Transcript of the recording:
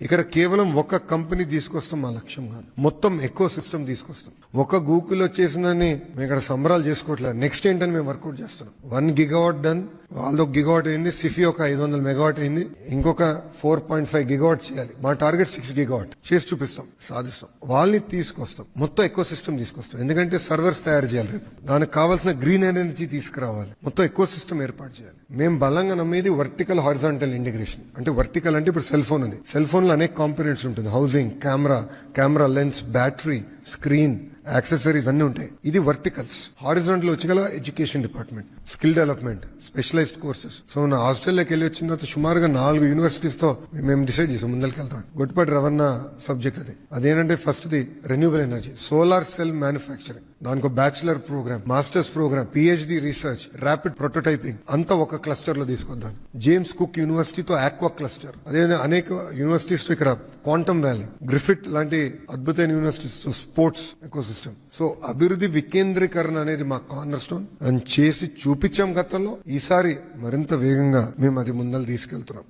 ఇక్కడ కేవలం ఒక కంపెనీ తీసుకొస్తాం మా లక్ష్యం కాదు, మొత్తం ఎకో సిస్టమ్ తీసుకొస్తాం. ఒక గూగుల్ వచ్చేసిందని మేము ఇక్కడ సంబరాలు చేసుకోవట్లేదు. నెక్స్ట్ ఏంటని మేము వర్కౌట్ చేస్తున్నాం. 1 గిగావాట్ డన్, వాళ్ళొక గిగావాట్ అయింది, సిఫీ ఒక 500 మెగావాట్ అయింది, ఇంకొక 4.5 గిగావాట్ చేయాలి. మా టార్గెట్ 6 గిగావాట్ చేసి చూపిస్తాం, సాధిస్తాం. వాళ్ళని తీసుకొస్తాం, మొత్తం ఎకో సిస్టమ్ తీసుకొస్తాం. ఎందుకంటే సర్వర్స్ తయారు చేయాలి, రేపు దానికి కావాల్సిన గ్రీన్ ఎనర్జీ తీసుకురావాలి, మొత్తం ఎకో సిస్టమ్ ఏర్పాటు చేయాలి. మేము బలంగా నమ్మేది వర్టికల్ హారిజాంటల్ ఇంటిగ్రేషన్. అంటే వర్టికల్ అంటే ఇప్పుడు సెల్ ఫోన్ ఉంది, సెల్ ఫోన్ లో అనేక కాంపోనెంట్స్ ఉంటుంది, housing, camera lens, battery, screen, accessories అన్ని ఉంటాయి. ఇది వర్టికల్స్. హారిజాంటల్ వచ్చి గల education department, skill development, specialised courses. So నా ఆస్ట్రేలియాకి వెళ్ళి వచ్చిన తర్వాత సుమారుగా 4 యూనివర్సిటీస్ తో మేము డిసైడ్ చేసాం ముందరికి వెళ్తాం. గొట్టిపాటి రవణ సబ్జెక్ట్ అదేంటంటే first the renewable energy, solar cell manufacturing, దానికి bachelor programme, masters programme, PhD research, rapid prototyping అంతా ఒక క్లస్టర్ లో తీసుకొద్దాం. జేమ్స్ కుక్ యూనివర్సిటీతో ఆక్వా క్లస్టర్, అదే అనేక యూనివర్సిటీస్ తో ఇక్కడ క్వాంటమ్ వ్యాలీ, గ్రిఫిట్ లాంటి అద్భుతమైన యూనివర్సిటీస్ తో స్పోర్ట్స్ ఎకోసిస్టమ్. సో అభివృద్ధి వికేంద్రీకరణ అనేది మా కార్నర్ స్టోన్ అని చేసి చూపించాం గతంలో. ఈసారి మరింత వేగంగా మేము అది ముందలు తీసుకెళ్తున్నాం.